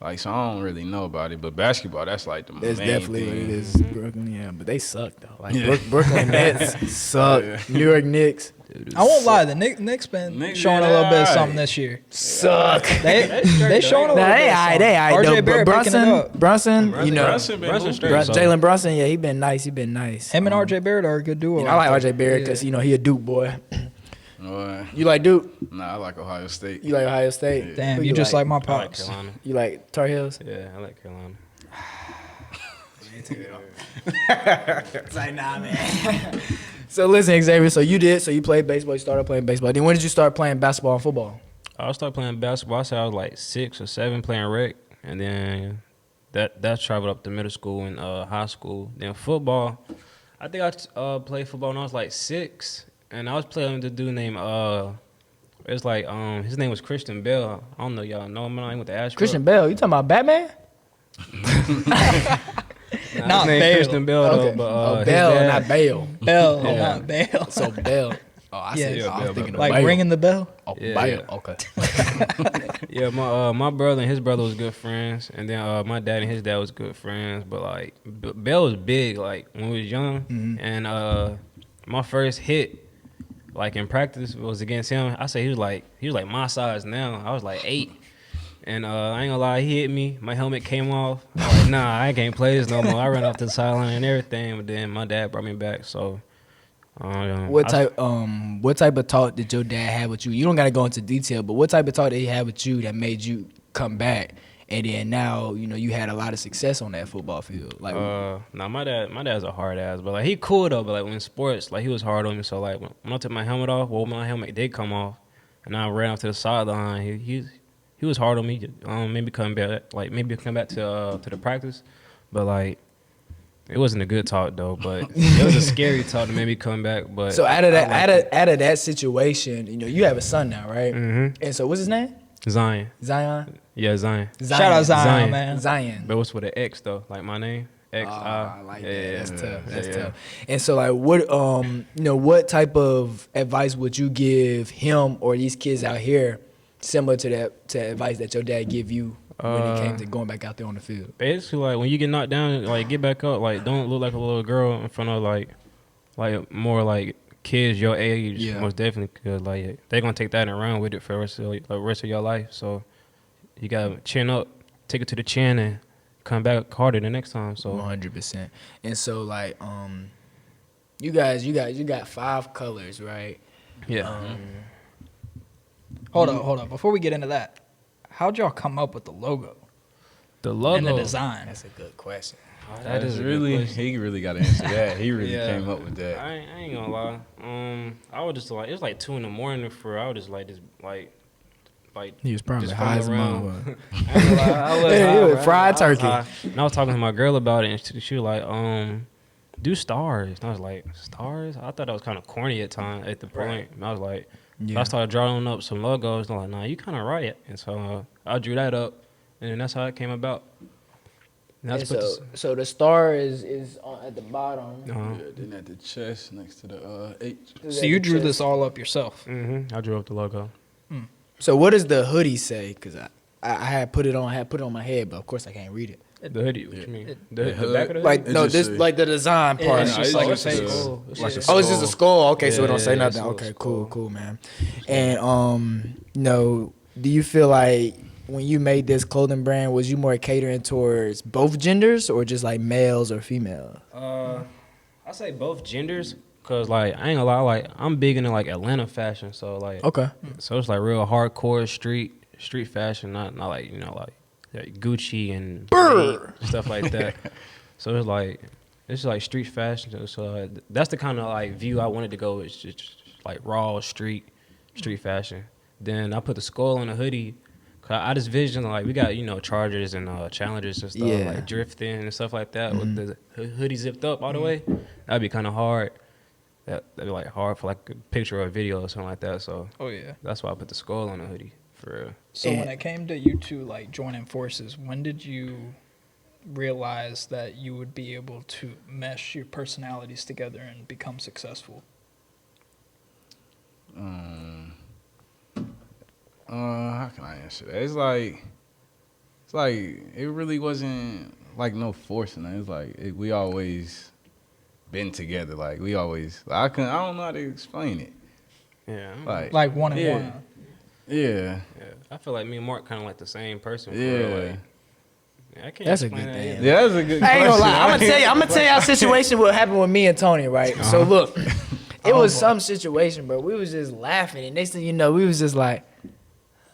Speaker 4: Like, so I don't really know about it. But basketball, that's like the
Speaker 1: That's
Speaker 4: main
Speaker 1: definitely
Speaker 4: thing.
Speaker 1: what it is. Brooklyn, yeah, but they suck though. Like
Speaker 4: Yeah.
Speaker 1: Brooklyn Nets suck. New York Knicks
Speaker 3: I won't lie, the Knicks been
Speaker 4: Knicks
Speaker 3: showing a
Speaker 4: did
Speaker 3: little bit of
Speaker 4: alright.
Speaker 3: something this year.
Speaker 1: suck.
Speaker 3: They showing a little
Speaker 1: Nah,
Speaker 3: bit
Speaker 1: they
Speaker 3: of
Speaker 1: alright,
Speaker 3: something.
Speaker 1: they alright.
Speaker 3: RJ
Speaker 1: though,
Speaker 3: Barrett
Speaker 1: but
Speaker 3: picking it up.
Speaker 1: Brunson, you know,
Speaker 4: Brunson been
Speaker 2: Brunson
Speaker 4: hooping.
Speaker 2: straight. So-
Speaker 1: Jalen Brunson, yeah, he been nice. He been nice.
Speaker 3: Him and RJ Barrett are a good duo.
Speaker 1: You know, I like RJ Barrett because you know he a Duke boy.
Speaker 4: Boy.
Speaker 1: You like Duke?
Speaker 4: Nah, I like Ohio State.
Speaker 1: You like Ohio State?
Speaker 3: Damn,
Speaker 1: Who
Speaker 3: you just like my
Speaker 2: I like
Speaker 3: pops.
Speaker 2: Carolina.
Speaker 1: You like Tar Heels?
Speaker 2: Yeah, I like Carolina.
Speaker 1: It's like, nah, man. So listen, Xavier. So you played baseball. You started playing baseball. Then when did you start playing basketball and football?
Speaker 2: I started playing basketball. I said I was like 6 or 7 playing rec, and then that traveled up to middle school and high school. Then football, I think I played football when I was like 6, and I was playing with a dude named it's like his name was Christian Bell. I don't know y'all know him. I went to Asheville.
Speaker 1: Christian Bell. You talking about Batman?
Speaker 3: Not
Speaker 2: his name
Speaker 3: Bale.
Speaker 2: Christian Bell though,
Speaker 1: Okay.
Speaker 2: but his
Speaker 1: Bell,
Speaker 2: dad-
Speaker 1: not Bale.
Speaker 3: Bell,
Speaker 2: Yeah.
Speaker 3: not Bale.
Speaker 1: So Bell. Oh, I
Speaker 3: Yeah,
Speaker 1: said.
Speaker 3: yeah,
Speaker 1: I was thinking of
Speaker 3: Like
Speaker 1: Bale.
Speaker 3: ringing the bell.
Speaker 1: Oh,
Speaker 2: Yeah,
Speaker 1: Bale.
Speaker 2: yeah.
Speaker 1: Okay.
Speaker 2: Yeah, my brother and his brother was good friends, and then my dad and his dad was good friends. But like Bell was big, like when we was young, and my first hit, like in practice, was against him. I say he was like my size now. I was like 8, and I ain't gonna lie, he hit me. My helmet came off. I was like, nah, I can't play this no more. I ran off to the sideline and everything, but then my dad brought me back. So.
Speaker 1: What type of talk did your dad have with you? You don't gotta go into detail, but what type of talk did he have with you that made you come back? And then now, you know, you had a lot of success on that football field. Like,
Speaker 2: Nah, my dad's a hard ass, but like he cool though. But like when sports, like he was hard on me. So like when I took my helmet off, well, my helmet did come off, and I ran off to the sideline. He was hard on me. Maybe come back to the practice, but like it wasn't a good talk though. But it was a scary talk to maybe come back. But
Speaker 1: so out of that situation, you know, you have a son now, right?
Speaker 2: Mm-hmm.
Speaker 1: And so what's his name?
Speaker 2: Zion,
Speaker 1: Zion.
Speaker 2: yeah, Zion.
Speaker 3: Shout out Zion,
Speaker 2: Zion.
Speaker 3: man.
Speaker 1: Zion.
Speaker 2: But what's with an X though? Like my name, X
Speaker 1: I like that.
Speaker 2: Yeah,
Speaker 1: That's tough. That's
Speaker 2: yeah.
Speaker 1: tough. And so, like, what you know, what type of advice would you give him or these kids out here, similar to advice that your dad give you when it came to going back out there on the field?
Speaker 2: Basically, like when you get knocked down, like get back up. Like don't look like a little girl in front of like more like kids your age.
Speaker 1: Yeah.
Speaker 2: Most definitely, cause like they're gonna take that and run with it for the rest of your life. So you gotta chin up, take it to the chin, and come back harder the next time. So
Speaker 1: 100%. And so, like, you got 5 colors, right?
Speaker 2: yeah.
Speaker 3: Hold up. Before we get into that, how'd y'all come up with the logo
Speaker 2: The logo.
Speaker 3: and the design?
Speaker 1: That's a good question.
Speaker 2: That is a good
Speaker 4: really,
Speaker 2: question.
Speaker 4: he really got to answer that. He really
Speaker 2: Yeah.
Speaker 4: came up with that.
Speaker 2: I ain't gonna lie. I was just like, it was like 2 a.m. I was just like,
Speaker 1: He was probably
Speaker 2: just
Speaker 1: high as a
Speaker 2: fumbling
Speaker 1: motherfucker.
Speaker 2: I ain't gonna lie, I was
Speaker 1: Yeah,
Speaker 2: high,
Speaker 1: he was
Speaker 2: bro.
Speaker 1: fried
Speaker 2: I was
Speaker 1: turkey.
Speaker 2: high. And I was talking to my girl about it, and she was like, do stars. And I was like, stars? I thought that was kind of corny at the point. And I was like, so
Speaker 1: Yeah.
Speaker 2: I started drawing up some logos. And I'm like, nah, you kind of right. And so I drew that up, and that's how it came about. And
Speaker 1: And
Speaker 2: that's what
Speaker 1: so the star is at the bottom.
Speaker 2: the,
Speaker 4: Yeah, then at the chest next to the H.
Speaker 3: So you drew this all up yourself.
Speaker 2: I drew up the logo.
Speaker 1: So what does the hoodie say? Because I had put it on my head, but of course I can't read it.
Speaker 2: The hoodie, what you mean? The
Speaker 4: hood.
Speaker 2: back of the
Speaker 1: Like
Speaker 4: It
Speaker 1: no,
Speaker 4: just
Speaker 1: this
Speaker 4: say-
Speaker 1: like the design part.
Speaker 3: it's just like a face.
Speaker 2: It's like a
Speaker 1: Oh, it's just a skull. Okay, so it don't say
Speaker 2: Yeah,
Speaker 1: nothing.
Speaker 2: it's a
Speaker 1: Okay,
Speaker 2: skull.
Speaker 1: cool, man. And you know, do you feel like when you made this clothing brand, was you more catering towards both genders or just like males or females?
Speaker 2: I say both genders, cause like I ain't gonna lie, like I'm big into like Atlanta fashion, so like
Speaker 1: Okay.
Speaker 2: so it's like real hardcore street fashion, not like like Gucci and
Speaker 1: Brr.
Speaker 2: stuff like that. So it's like street fashion. So that's the kind of like view I wanted to go with, just like raw street fashion. Then I put the skull on the hoodie. Cause I just vision like we got Chargers and Challengers and stuff like drifting and stuff like that with the hoodie zipped up all the way. That'd be kind of hard. That'd be like hard for like a picture or a video or something like that. So that's why I put the skull on the hoodie for real.
Speaker 3: So when it came to you two like joining forces, when did you realize that you would be able to mesh your personalities together and become successful?
Speaker 4: How can I answer that? It's like it really wasn't like no forcing it. It's like we always been together. Like we always. Like, I don't know how to explain it.
Speaker 2: Yeah.
Speaker 3: Like one and one.
Speaker 4: Yeah.
Speaker 2: I feel like me and Mark kind of like the same person.
Speaker 4: Yeah.
Speaker 2: Real, like, I can't
Speaker 1: That's a
Speaker 2: explain
Speaker 1: good
Speaker 2: that
Speaker 1: thing.
Speaker 2: either.
Speaker 4: Yeah, that's a good
Speaker 1: I ain't
Speaker 4: question.
Speaker 1: gonna lie. I'm gonna tell you a situation what happened with me and Tony, right? So look, it was some situation, bro. We was just laughing, and next thing you know, we was just like,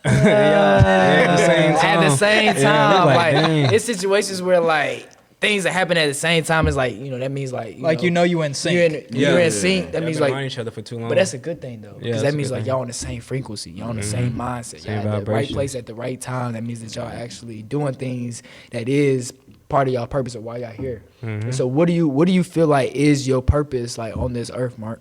Speaker 2: at
Speaker 1: at the same time,
Speaker 2: like,
Speaker 1: like
Speaker 2: dang.
Speaker 1: it's situations where like things that happen at the same time is like that means like
Speaker 3: You in sync.
Speaker 1: you're in sync. That
Speaker 2: Y'all
Speaker 1: means
Speaker 2: been
Speaker 1: like.
Speaker 2: around each other for too long.
Speaker 1: But that's a good thing though,
Speaker 2: Yeah,
Speaker 1: because
Speaker 2: that's
Speaker 1: that
Speaker 2: a
Speaker 1: means
Speaker 2: good
Speaker 1: like
Speaker 2: thing.
Speaker 1: y'all on the same frequency, y'all on the same mindset,
Speaker 2: Same
Speaker 1: y'all at the right
Speaker 2: vibration.
Speaker 1: place at the right time. That means that y'all actually doing things that is part of y'all purpose of why y'all here. And so what do you feel like is your purpose like on this earth, Mark?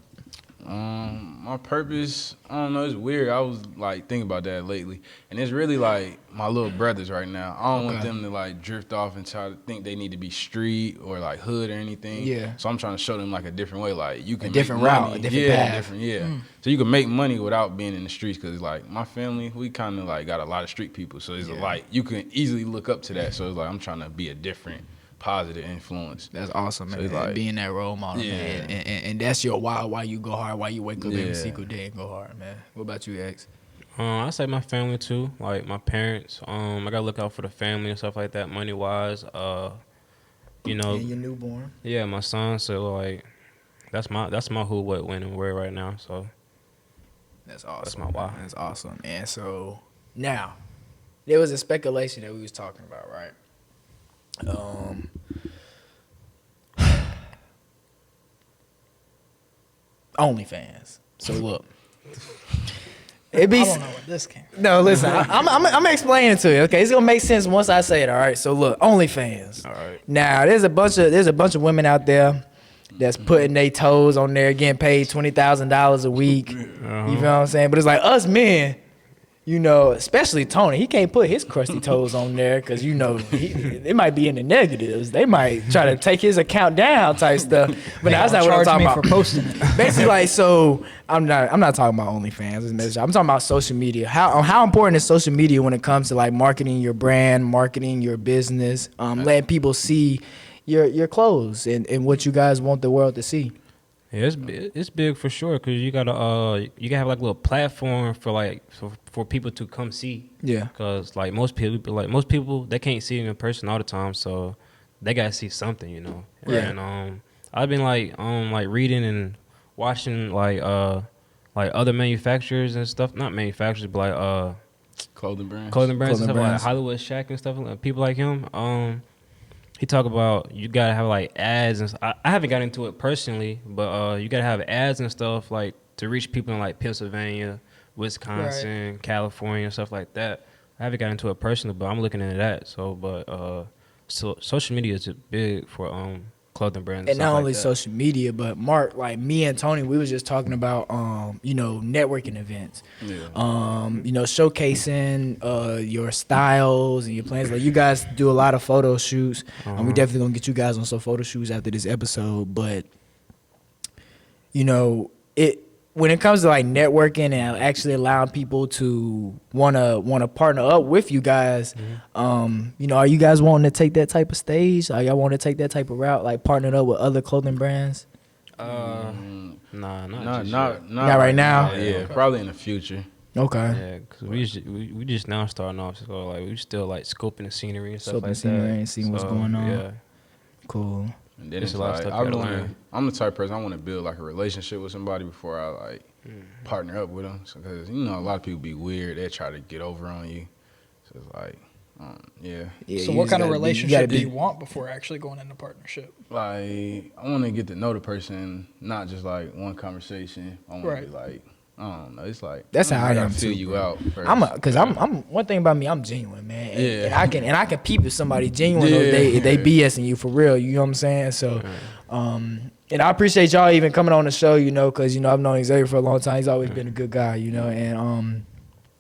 Speaker 4: My purpose, I don't know, it's weird. I was like thinking about that lately. And it's really like my little brothers right now. I don't want them to like drift off and try to think they need to be street or like hood or anything.
Speaker 1: Yeah.
Speaker 4: So I'm trying to show them like a different way. Like you can make
Speaker 1: different
Speaker 4: money.
Speaker 1: route, a different path.
Speaker 4: So you can make money without being in the streets. Cause like my family, we kind of like got a lot of street people. So it's like you can easily look up to that. So it's like I'm trying to be a different positive influence.
Speaker 1: That's awesome, man.
Speaker 4: So like,
Speaker 1: being that role model, man. And that's your why you go hard, why you wake up every single day and go hard, man. What about you, X?
Speaker 2: I say my family too, like my parents. I gotta look out for the family and stuff like that, money wise.
Speaker 1: And your newborn.
Speaker 2: Yeah, my son. So like, that's my who, what, when, and where right now. So
Speaker 1: That's awesome.
Speaker 2: That's my why.
Speaker 1: That's awesome. And so now, there was a speculation that we was talking about, right? OnlyFans. So look, it be.
Speaker 3: I don't know where this came from.
Speaker 1: No, listen. I'm explaining to you. Okay, it's gonna make sense once I say it. All right. So look, OnlyFans.
Speaker 2: all right.
Speaker 1: Now there's a bunch of women out there that's putting their toes on there, getting paid $20,000 a week. You feel what I'm saying? But it's like us men, especially Tony. He can't put his crusty toes on there because they might be in the negatives. They might try to take his account down type stuff. But that's not what I'm talking about.
Speaker 3: For posting it.
Speaker 1: Basically, like, so I'm not talking about OnlyFans. I'm talking about social media. How important is social media when it comes to like marketing your brand, marketing your business, letting people see your clothes and what you guys want the world to see.
Speaker 2: Yeah, it's big for sure because you gotta have like a little platform for people to come see. Yeah. Because like most people they can't see it in person all the time, so they gotta see something,
Speaker 1: Yeah.
Speaker 2: And I've been like reading and watching like other manufacturers and stuff, not manufacturers, but like
Speaker 4: clothing brands
Speaker 2: and stuff like Hollywood Shack and stuff, like people like him. He talk about you gotta have like ads and I haven't got into it personally, but you gotta have ads and stuff like to reach people in like Pennsylvania, Wisconsin, California, and stuff like that. I haven't got into it personally, but I'm looking into that. So social media is big for clothing brands.
Speaker 1: And not only social media, but Mark, like me and Tony, we was just talking about networking events. Yeah. Showcasing your styles and your plans. Like you guys do a lot of photo shoots. And we definitely gonna get you guys on some photo shoots after this episode. But when it comes to like networking and actually allowing people to wanna partner up with you guys, are you guys wanting to take that type of stage? Are y'all want to take that type of route, like partnering up with other clothing brands?
Speaker 2: Nah,
Speaker 4: not
Speaker 1: right now.
Speaker 4: Yeah, probably in the future.
Speaker 1: Okay.
Speaker 2: Yeah, because we just now starting off, so like we still like scoping the scenery and stuff
Speaker 1: Scoping
Speaker 2: like
Speaker 1: scenery
Speaker 2: that.
Speaker 1: and seeing what's going on.
Speaker 2: Yeah,
Speaker 1: Cool.
Speaker 4: And then
Speaker 2: There's
Speaker 4: it's
Speaker 2: a lot of
Speaker 4: like
Speaker 2: stuff you gotta learn.
Speaker 4: I'm the type of person I want to build like a relationship with somebody before I like partner up with them. Because you know a lot of people be weird. They try to get over on you. So it's like, yeah.
Speaker 3: So
Speaker 1: you
Speaker 3: what
Speaker 1: just
Speaker 3: kind of
Speaker 1: gotta be-
Speaker 3: relationship do
Speaker 1: be-
Speaker 3: you want before actually going into partnership?
Speaker 4: Like I want to get to know the person, not just like one conversation. I want
Speaker 3: Right.
Speaker 4: to be like, I don't know. It's like
Speaker 1: That's how I
Speaker 4: gotta
Speaker 1: am
Speaker 4: feel
Speaker 1: too,
Speaker 4: you
Speaker 1: bro.
Speaker 4: out. First.
Speaker 1: I'm one thing about me, I'm genuine, man. And I can peep if somebody genuine or
Speaker 4: Yeah.
Speaker 1: if they BSing you for real. You know what I'm saying? So, and I appreciate y'all even coming on the show, you know, because you know I've known Xavier for a long time. He's always been a good guy, you know. And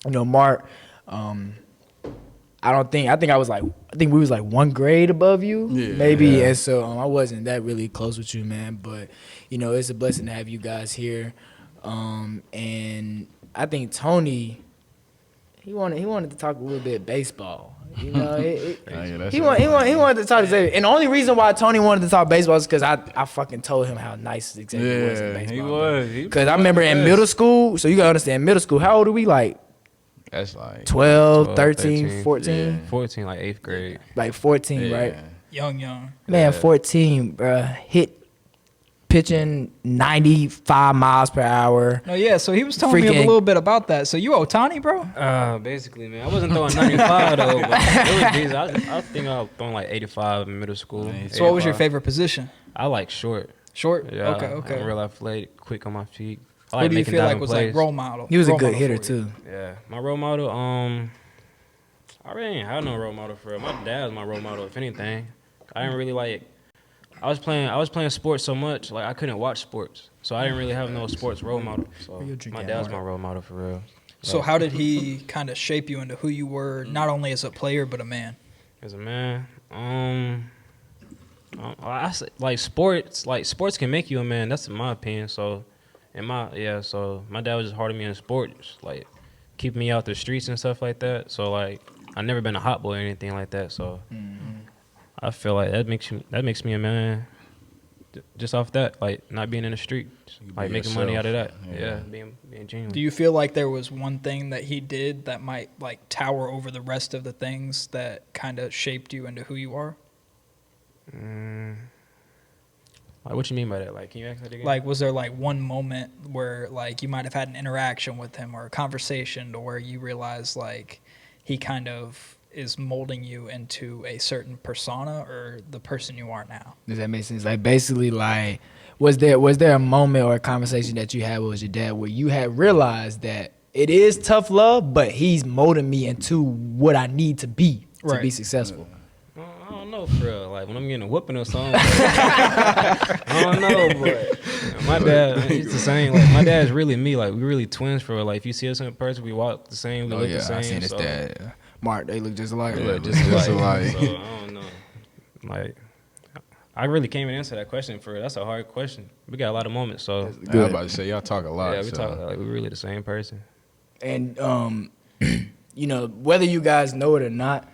Speaker 1: you know, Mark, I think we was like one grade above you, maybe.
Speaker 4: Yeah.
Speaker 1: And so I wasn't that really close with you, man. But you know, it's a blessing to have you guys here. And I think Tony, he wanted to talk a little bit baseball. You know, he wanted to talk to Xavier. And the only reason why Tony wanted to talk baseball is because I fucking told him how nice Xavier was in baseball.
Speaker 4: he was.
Speaker 1: Because I remember in middle school, so you gotta understand, middle school, how old are we? Like
Speaker 4: That's like
Speaker 1: 12, 13, 14?
Speaker 4: Yeah.
Speaker 2: 14, like 8th grade.
Speaker 1: Like 14, right?
Speaker 3: Young.
Speaker 1: Man, 14, bruh, pitching 95 miles per hour.
Speaker 3: No, yeah. So he was telling me a little bit about that. So you Otani, bro?
Speaker 2: Basically, man. I wasn't throwing 95 though, but it was decent. I think I was throwing like 85 in middle school.
Speaker 3: So what was your favorite position?
Speaker 2: I like short.
Speaker 3: Short?
Speaker 2: Yeah,
Speaker 3: Okay.
Speaker 2: I'm real athletic, quick on my feet. I
Speaker 3: Who
Speaker 2: like
Speaker 3: do you
Speaker 2: making
Speaker 3: feel like
Speaker 2: diving
Speaker 3: was
Speaker 2: plays.
Speaker 3: like role model?
Speaker 1: He was a
Speaker 3: Role
Speaker 1: good
Speaker 3: model
Speaker 1: hitter
Speaker 3: for you?
Speaker 1: too.
Speaker 2: Yeah, my role model. I really ain't had no role model for real. My dad was my role model, if anything. I didn't really like. I was playing sports so much, like I couldn't watch sports, so I didn't really have no sports role model. So my dad was my role model for real.
Speaker 3: So how did he kind of shape you into who you were, not only as a player but a man?
Speaker 2: As a man, I say, like sports can make you a man. That's in my opinion. So, so my dad was just hard on me in sports, like keeping me out the streets and stuff like that. So like I never been a hot boy or anything like that. So I feel like that makes me a man. Just off that, like not being in the street, like making money out of that. Yeah, being genuine.
Speaker 3: Do you feel like there was one thing that he did that might like tower over the rest of the things that kind of shaped you into who you are?
Speaker 2: Like what you mean by that? Like can you ask that again?
Speaker 3: Like was there like one moment where like you might have had an interaction with him or a conversation to where you realized like he kind of is molding you into a certain persona or the person you are now?
Speaker 1: Does that make sense? Like basically, like was there a moment or a conversation that you had with your dad where you had realized that it is tough love, but he's molding me into what I need to be to be successful?
Speaker 2: I don't know, for real. Like when I'm getting a whooping or something, I don't know, but my dad, he's the same. Like my dad's really me. Like we really twins for real. Like if you see us in person, we walk the same, we look the same.
Speaker 1: I seen his dad. Mark, they look just alike.
Speaker 2: Yeah, just alike. So I don't know. Like I really can't even answer that question for that's a hard question. We got a lot of moments, so
Speaker 4: I was about to say y'all talk a lot.
Speaker 2: Yeah, we talk like we're really the same person.
Speaker 1: And you know, whether you guys know it or not,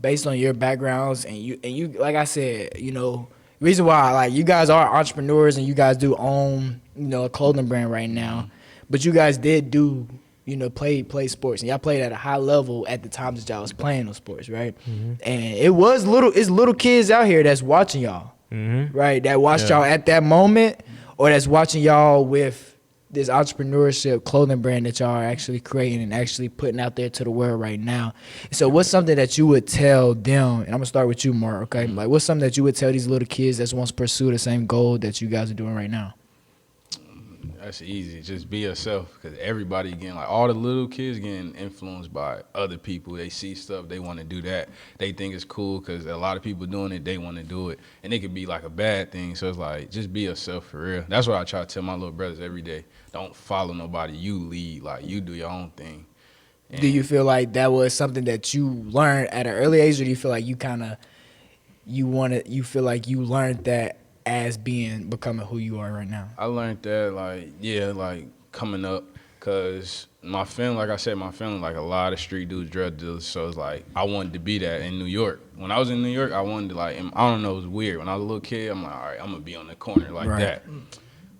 Speaker 1: based on your backgrounds and you like I said, you know, reason why like you guys are entrepreneurs and you guys do own, you know, a clothing brand right now, but you guys did do, you know, play sports and y'all played at a high level at the time that y'all was playing those sports, right? And it's little kids out here that's watching y'all, right? That watched y'all at that moment, or that's watching y'all with this entrepreneurship clothing brand that y'all are actually creating and actually putting out there to the world right now. So what's something that you would tell them, and I'm gonna start with you, Mark, okay? Like what's something that you would tell these little kids that wants to pursue the same goal that you guys are doing right now?
Speaker 4: That's easy. Just be yourself, because everybody getting, like all the little kids getting influenced by other people. They see stuff, they want to do that. They think it's cool because a lot of people doing it, they want to do it. And it could be like a bad thing. So it's like, just be yourself for real. That's what I try to tell my little brothers every day. Don't follow nobody. You lead. Like, you do your own thing. And
Speaker 1: do you feel like that was something that you learned at an early age, or do you feel like you feel like you learned that as becoming who you are right now?
Speaker 4: I learned that, like coming up, because my family, like I said, like a lot of street dudes, drug dealers. So it's like, I wanted to be that in New York. When I was in New York, I wanted to, like, I don't know, it was weird. When I was a little kid, I'm like, all right, I'm going to be on the corner like that.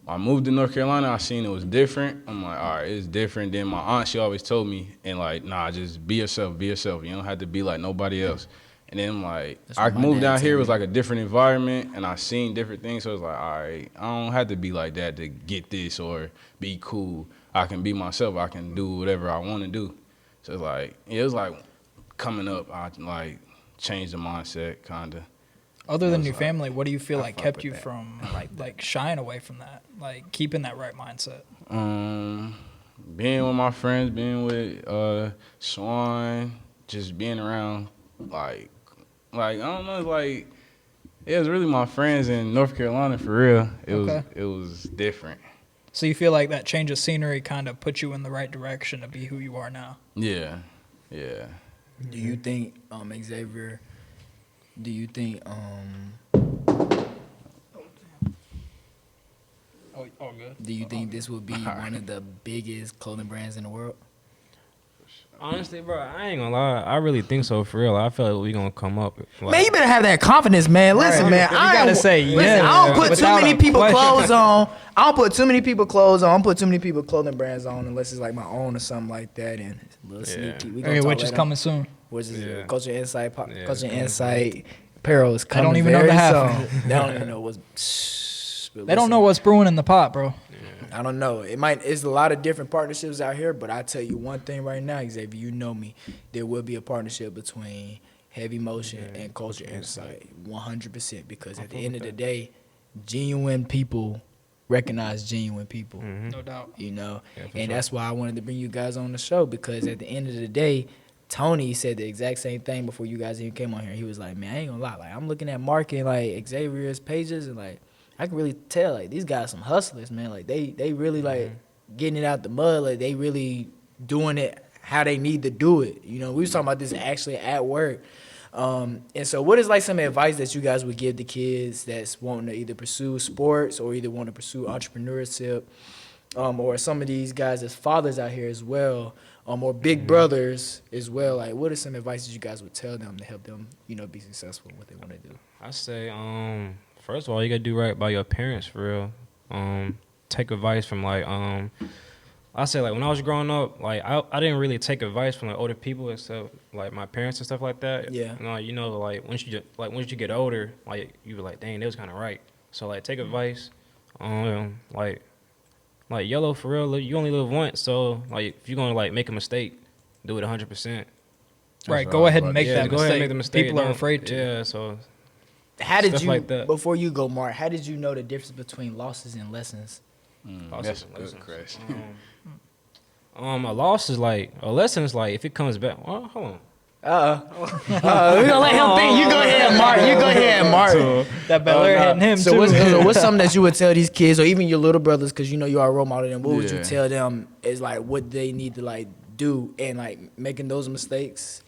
Speaker 4: I moved to North Carolina. I seen it was different. I'm like, all right, it's different. Then my aunt, she always told me, and like, nah, just be yourself. Be yourself. You don't have to be like nobody else. And then like, I moved down here. It was like a different environment, and I seen different things. So it was like, all right, I don't have to be like that to get this or be cool. I can be myself. I can do whatever I want to do. So it's like, it was like coming up. I like changed the mindset, kind of.
Speaker 3: Other than your family, what do you feel like kept you from like shying away from that, like keeping that right mindset?
Speaker 4: Being with my friends, being with Swann, just being around like I don't know, like it was really my friends in North Carolina for real. It was different.
Speaker 3: So you feel like that change of scenery kind of put you in the right direction to be who you are now?
Speaker 4: Yeah.
Speaker 1: Do you think, Xavier? Do you think
Speaker 3: Oh, good.
Speaker 1: Do you think this would be one of the biggest clothing brands in the world?
Speaker 2: Honestly, bro, I ain't gonna lie. I really think so for real. I feel like we gonna come up. Like,
Speaker 1: Man, you better have that confidence, man. Listen, man,
Speaker 3: You gotta say yeah.
Speaker 1: I don't put too
Speaker 3: without
Speaker 1: many
Speaker 3: a
Speaker 1: people
Speaker 3: question.
Speaker 1: clothes on. I don't put too many people clothes on. I don't put too many people clothing brands on unless it's like my own or something like that. And it's a little sneaky. We gonna
Speaker 3: Okay,
Speaker 1: talk
Speaker 3: which is
Speaker 1: later.
Speaker 3: coming soon.
Speaker 1: Which is
Speaker 2: Yeah.
Speaker 1: Culture Insight.
Speaker 2: Yeah,
Speaker 1: Culture
Speaker 2: coming
Speaker 1: Insight. Apparel is coming.
Speaker 3: don't even know
Speaker 1: very
Speaker 3: the half of
Speaker 1: soon. They don't even know what's.
Speaker 3: They don't know what's brewing in the pot, bro.
Speaker 1: I don't know. It's a lot of different partnerships out here, but I tell you one thing right now, Xavier, you know me. There will be a partnership between Heavy Motion and Culture Insight, 100%. Because at the end of the day, genuine people recognize genuine people.
Speaker 3: No doubt.
Speaker 1: You know,
Speaker 2: Yeah, for
Speaker 1: and
Speaker 2: sure.
Speaker 1: that's why I wanted to bring you guys on the show, because at the end of the day, Tony said the exact same thing before you guys even came on here. He was like, man, I ain't gonna lie, like I'm looking at Mark and like Xavier's pages, and like I can really tell like these guys some hustlers, man. Like they really like getting it out the mud, like they really doing it how they need to do it. You know, we was talking about this actually at work. And so what is like some advice that you guys would give the kids that's wanting to either pursue sports or either want to pursue entrepreneurship, or some of these guys as fathers out here as well, or big brothers as well? Like, what are some advice that you guys would tell them to help them, you know, be successful in what they want to do?
Speaker 2: I say, first of all, you gotta do right by your parents for real. Take advice from like, I say like when I was growing up, like I didn't really take advice from like older people except like my parents and stuff like that.
Speaker 1: Yeah.
Speaker 2: You know, like once you get older, like you were like, dang, they was kind of right. So like take advice. Like YOLO for real. You only live once, so like if you're gonna like make a mistake, do it 100%.
Speaker 3: Right, go ahead and make that
Speaker 2: go
Speaker 3: mistake.
Speaker 2: ahead and make the mistake.
Speaker 3: People are
Speaker 2: Don't-
Speaker 3: afraid to.
Speaker 2: Yeah, so
Speaker 1: How did
Speaker 2: Stuff
Speaker 1: you,
Speaker 2: like that.
Speaker 1: before you go, Mark, how did you know the difference between losses and lessons?
Speaker 4: That's a good question.
Speaker 2: A loss is like a lesson is like if it comes back. Well, hold on.
Speaker 1: We gonna let him think. You go ahead, Mark. You go ahead, Mark.
Speaker 3: That Bel Air hitting him
Speaker 1: So
Speaker 3: too.
Speaker 1: what's something that you would tell these kids, or even your little brothers, because you know you are a role model, and what would you
Speaker 4: Yeah.
Speaker 1: tell them is like what they need to like do, and like making those mistakes?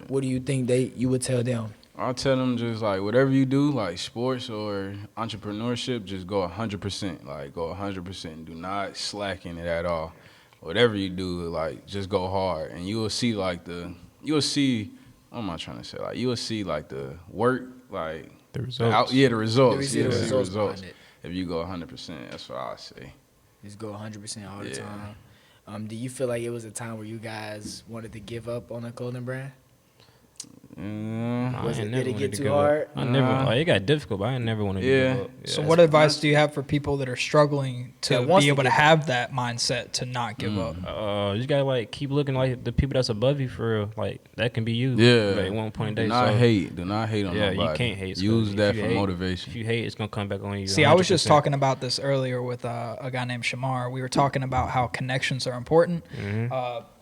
Speaker 1: What do you think you would tell them?
Speaker 4: I'll tell them just like whatever you do, like sports or entrepreneurship, just go 100%. Like go 100%. Do not slack in it at all. Whatever you do, like just go hard, and you will see like what am I trying to say? Like you will see like the work, like
Speaker 2: The results.
Speaker 4: the results.
Speaker 1: You
Speaker 4: Yeah,
Speaker 1: will see
Speaker 4: the
Speaker 1: the results
Speaker 4: results.
Speaker 1: behind it.
Speaker 4: If you go 100%, that's what I say.
Speaker 1: Just go 100% all the
Speaker 4: Yeah.
Speaker 1: time. Do you feel like it was a time where you guys wanted to give up on a clothing brand?
Speaker 2: Nah,
Speaker 1: Was
Speaker 2: I
Speaker 1: it-
Speaker 2: ain't
Speaker 1: did
Speaker 2: never
Speaker 1: it
Speaker 2: wanted
Speaker 1: get
Speaker 2: to
Speaker 1: too
Speaker 2: give
Speaker 1: hard?
Speaker 2: up. I never.
Speaker 4: Nah.
Speaker 2: Like, it got difficult, but I never wanted to
Speaker 4: Yeah.
Speaker 2: give up. Yeah.
Speaker 3: So what advice do you have for people that are struggling to
Speaker 1: That wants
Speaker 3: be
Speaker 1: to
Speaker 3: able to
Speaker 1: give
Speaker 3: have that mindset to not give up?
Speaker 2: You just gotta like keep looking like the people that's above you for real. Like that can be you.
Speaker 4: Yeah.
Speaker 2: Like, at one point in the
Speaker 4: Do
Speaker 2: day.
Speaker 4: not
Speaker 2: so,
Speaker 4: hate. Do not hate on
Speaker 2: Yeah,
Speaker 4: nobody.
Speaker 2: you can't hate.
Speaker 4: Use
Speaker 2: If
Speaker 4: that
Speaker 2: you
Speaker 4: for
Speaker 2: hate-
Speaker 4: motivation.
Speaker 2: If you hate, it's gonna come back on you.
Speaker 3: See, I was just
Speaker 2: 100%.
Speaker 3: talking about this earlier with a guy named Shamar. We were talking about how connections are important.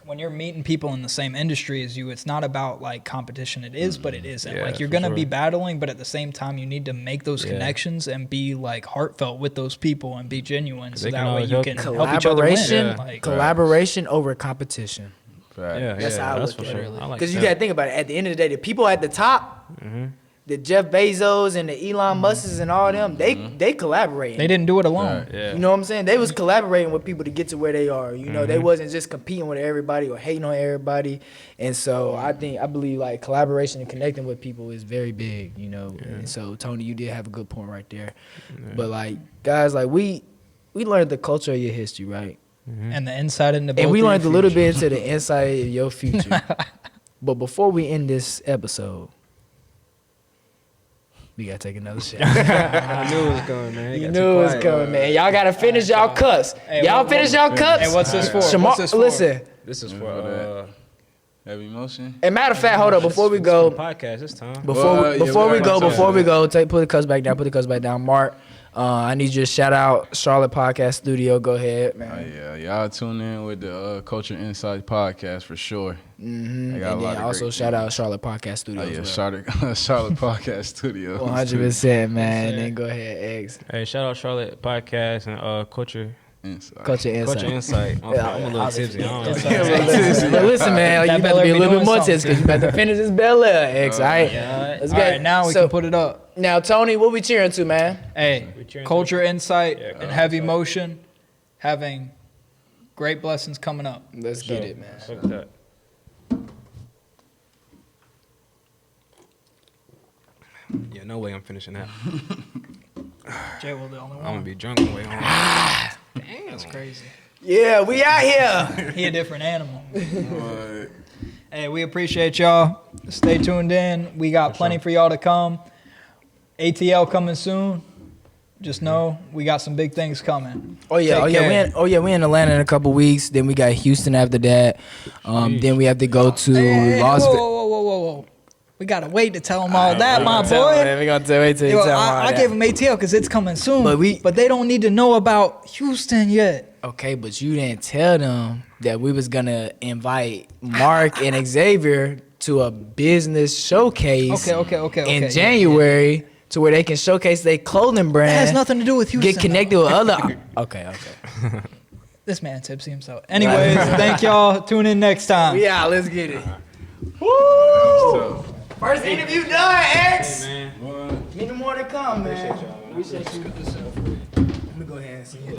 Speaker 3: When you're meeting people in the same industry as you, it's not about like competition. It is, but it isn't.
Speaker 2: Yeah,
Speaker 3: Like you're
Speaker 2: for
Speaker 3: gonna be
Speaker 2: sure.
Speaker 3: battling, but at the same time, you need to make those
Speaker 2: Yeah.
Speaker 3: connections and be like heartfelt with those people and be genuine, so
Speaker 2: they can
Speaker 3: that way
Speaker 2: always
Speaker 3: you
Speaker 2: help
Speaker 3: can
Speaker 2: you.
Speaker 3: help each other win.
Speaker 1: Collaboration,
Speaker 2: Yeah.
Speaker 3: Like,
Speaker 1: collaboration over competition.
Speaker 4: Fact.
Speaker 2: Yeah,
Speaker 1: That's
Speaker 2: yeah,
Speaker 1: how I
Speaker 2: that's
Speaker 1: look
Speaker 2: for
Speaker 1: at
Speaker 2: sure.
Speaker 1: it.
Speaker 2: I like
Speaker 1: Because you
Speaker 2: that.
Speaker 1: got to think about it. At the end of the day, the people at the top, the Jeff Bezos and the Elon Musks and all them, they collaborating.
Speaker 3: they didn't do it alone.
Speaker 4: Right.
Speaker 2: Yeah.
Speaker 1: You know what I'm saying? They was collaborating with people to get to where they are. You know, they wasn't just competing with everybody or hating on everybody. And so I believe like collaboration and connecting with people is very big, you know. And so Tony, you did have a good point right there. But like guys, like we we learned the culture of your history, right?
Speaker 3: And the inside and the
Speaker 1: And we learned a little bit into the inside of your future. But before we end this episode, we gotta take another shot.
Speaker 2: I knew it was coming, man.
Speaker 1: You knew it was coming, man. Y'all gotta finish y'all cups. Y'all finish y'all cups.
Speaker 3: Hey, what's this for?
Speaker 1: Shamar,
Speaker 3: What's this for?
Speaker 1: listen.
Speaker 2: This is for
Speaker 4: Heavy motion.
Speaker 1: And matter of fact, hold up. Before we go,
Speaker 2: podcast this time.
Speaker 1: Before we go, put the cups back down. Put the cups back down. Mark, I need you to shout out Charlotte Podcast Studio. Go ahead, man.
Speaker 4: Yeah, y'all tune in with the Culture Insight podcast for sure.
Speaker 1: And then also shout out Charlotte Podcast Studio.
Speaker 4: Charlotte Podcast Studio.
Speaker 1: 100%, man. And then go ahead, Eggs.
Speaker 2: Hey, shout out Charlotte Podcast and Culture
Speaker 4: Insight.
Speaker 1: Culture
Speaker 2: Insight. I'm a little tipsy.
Speaker 1: But listen, man, you better be a little bit more tipsy because you better finish this Bel Air, Eggs. All right,
Speaker 3: let's get it. Now we can put it up.
Speaker 1: Now, Tony, what we cheering to, man?
Speaker 3: Hey, Culture Insight and Heavy Motion having great blessings coming up.
Speaker 1: Let's get it, man.
Speaker 2: Fuck that. Yeah, no way I'm finishing that.
Speaker 3: Jay will the only one.
Speaker 2: I'm gonna be drunk on the way home.
Speaker 3: Damn, that's crazy.
Speaker 1: Yeah, we out here.
Speaker 3: He a different animal. Hey, we appreciate y'all. Stay tuned in. We got plenty for y'all to come. ATL coming soon. Just know we got some big things coming.
Speaker 1: We in Atlanta in a couple weeks. Then we got Houston after that. Then we have to go to Las Vegas.
Speaker 3: Whoa. We gotta wait to tell them all that, my boy.
Speaker 1: We gonna wait till you tell them all
Speaker 3: I
Speaker 1: that.
Speaker 3: gave them ATL because it's coming soon. But they don't need to know about Houston yet.
Speaker 1: Okay, but you didn't tell them that we was gonna invite Mark and Xavier to a business showcase.
Speaker 3: Okay.
Speaker 1: In January, to where they can showcase their clothing brand.
Speaker 3: That has nothing to do with Houston.
Speaker 1: Get connected with other. Okay.
Speaker 3: This man tipsy himself. Anyways, thank y'all. Tune in next time.
Speaker 1: Yeah, let's get it. Woo! First interview done, X. Hey, man. Many more to come, man. Appreciate you. Let me go ahead and see you.